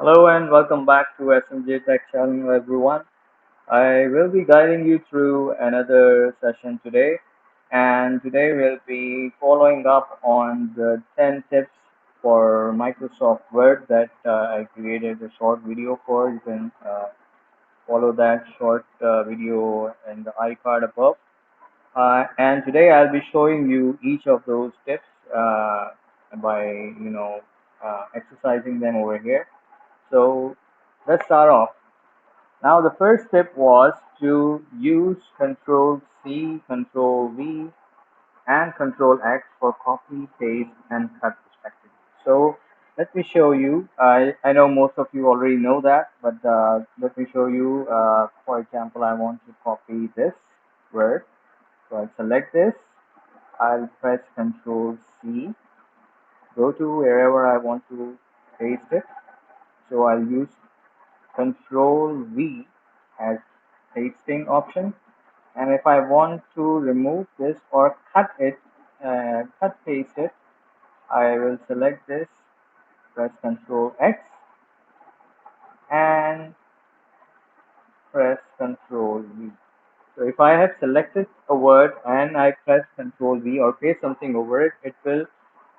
Hello and welcome back to SMJ-Tech channel, everyone. I will be guiding you through another session today, and today we'll be following up on the 10 tips for Microsoft Word that I created a short video for. You can follow that short video in the iCard above. And today I'll be showing you each of those tips by exercising them over here. So let's start off. Now the first tip was to use Control C, Control V, and Control X for copy, paste, and cut respectively. So let me show you. I know most of you already know that, but let me show you. For example, I want to copy this word. So I'll select this. I'll press Control C. Go to wherever I want to paste it. So I'll use Control V as pasting option, and if I want to remove this or cut paste it, I will select this, press Control X, and press Control V. So if I have selected a word and I press Control V or paste something over it, it will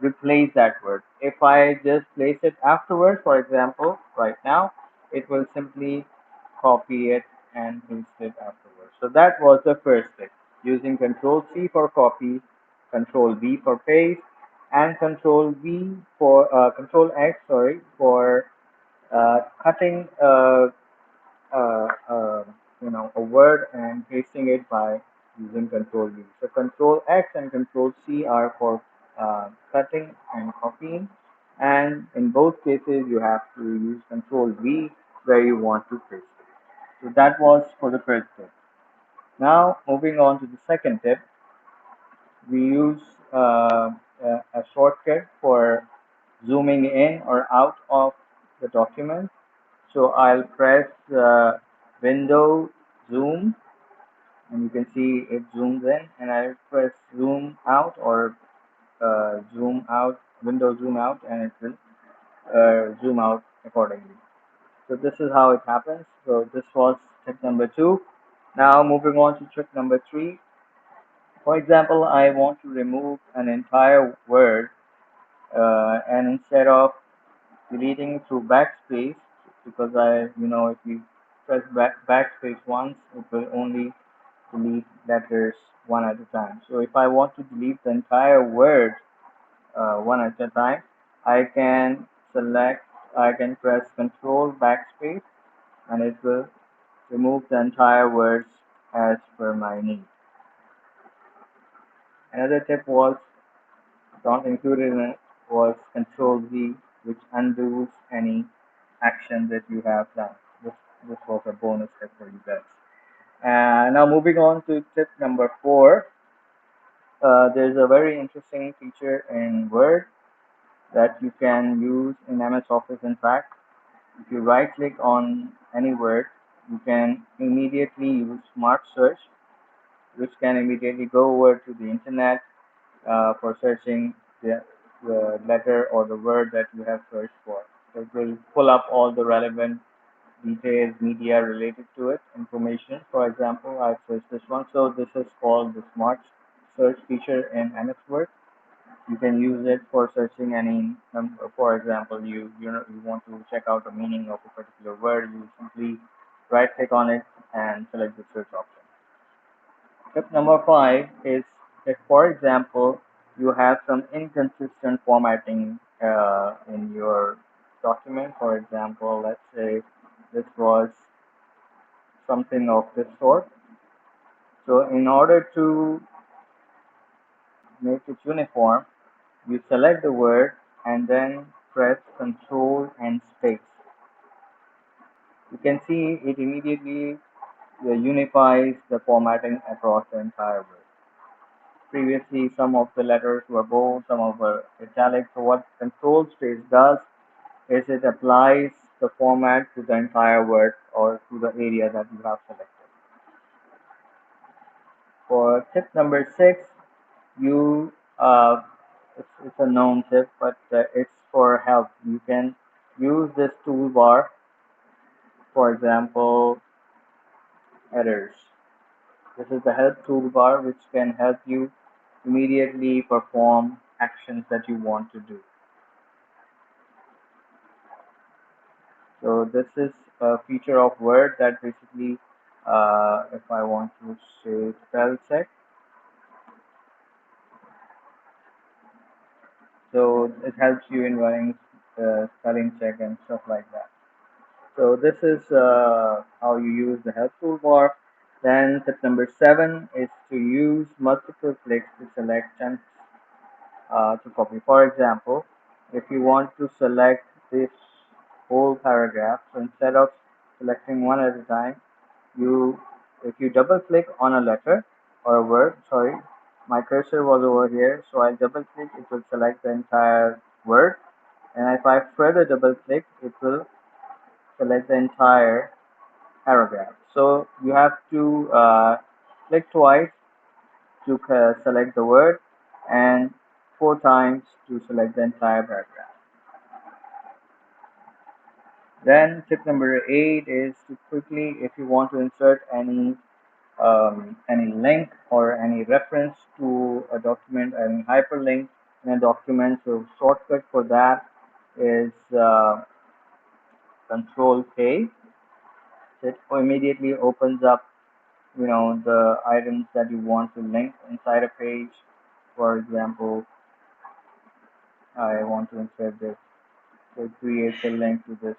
replace that word. If I just place it afterwards, for example, right now, it will simply copy it and paste it afterwards. So that was the first step, using Control C for copy, Control V for paste, and Control X, sorry, for cutting uh, uh, a word and pasting it by using Control V. So Control X and Control C are for cutting and copying, and in both cases you have to use Control V where you want to paste it. So that was for the first tip. Now moving on to the second tip, we use a shortcut for zooming in or out of the document. So I'll press Window Zoom, and you can see it zooms in, and I press Zoom Out or Zoom Out, Window Zoom Out, and it will zoom out accordingly. So this is how it happens. So this was tip number two. Now moving on to trick number three. For example, I want to remove an entire word, and instead of deleting through backspace, because if you press backspace once, it will only delete letters one at a time. So if I want to delete the entire word one at a time, I can select, I can press Control backspace, and it will remove the entire words as per my need. Another tip was not included in it was Control Z, which undoes any action that you have done. This was a bonus tip for you guys. And now moving on to tip number four, there's a very interesting feature in Word that you can use in MS Office. In fact, if you right click on any word, you can immediately use Smart Search, which can immediately go over to the internet for searching the letter or the word that you have searched for. So it will pull up all the relevant details, media related to it, information. For example, I've searched this one. So this is called the Smart Search feature in MS Word. You can use it for searching any, for example, you want to check out the meaning of a particular word. You simply right click on it and select the search option. Tip number five is if, for example, you have some inconsistent formatting in your document. For example, let's say this was something of this sort. So in order to make it uniform, you select the word and then press Control and space. You can see it immediately unifies the formatting across the entire word. Previously, some of the letters were bold, some of were italic. So what Control Space does is it applies the format to the entire word or to the area that you have selected. For tip number six, it's a known tip, but it's for help. You can use this toolbar, for example, headers. This is the help toolbar which can help you immediately perform actions that you want to do. So this is a feature of Word that basically, if I want to say spell check, so it helps you in running spelling check and stuff like that. So this is how you use the help toolbar. Then tip number 7 is to use multiple clicks to select chunks to copy. For example, if you want to select this whole paragraph, so instead of selecting one at a time, if you double click on a letter or a word, sorry, my cursor was over here, so I double click, it will select the entire word, and if I further double click, it will select the entire paragraph. So you have to click twice to select the word and 4 times to select the entire paragraph. Then tip number 8 is to quickly, if you want to insert any link or any reference to a document, any hyperlink in a document, so shortcut for that is Control K. It immediately opens up the items that you want to link inside a page. For example, I want to insert this, so it creates a link to this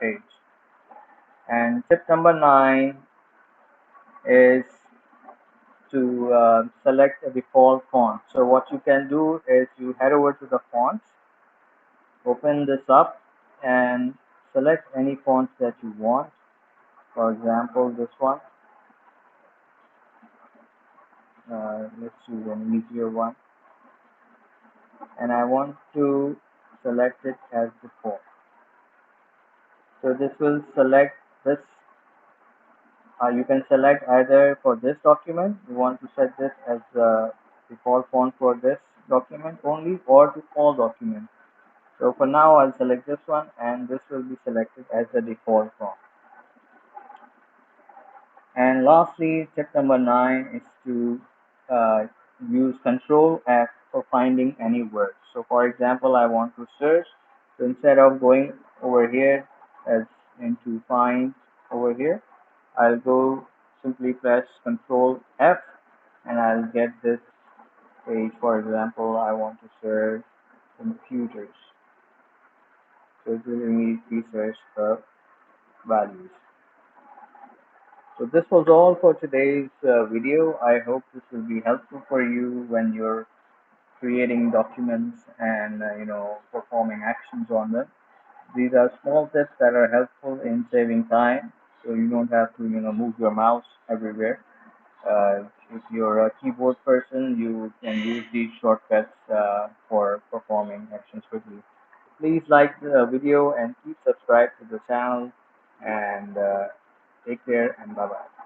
page. And tip number 9 is to select a default font. So what you can do is you head over to the fonts, open this up, and select any font that you want. For example, this one. Let's choose an easier one, and I want to select it as default. So this will select this. You can select either for this document, you want to set this as the default font for this document only, or to all documents. So for now, I'll select this one, and this will be selected as the default font. And lastly, tip number 9 is to use Control F for finding any words. So for example, I want to search. So instead of going over here as into find over here, I'll go simply press Control F, and I'll get this page. For example, I want to search computers. So it will immediately search the values. So this was all for today's video. I hope this will be helpful for you when you're creating documents and performing actions on them. These are small tips that are helpful in saving time, so you don't have to move your mouse everywhere. If you're a keyboard person, you can use these shortcuts for performing actions quickly. Please like the video and keep subscribed to the channel, and take care and bye bye.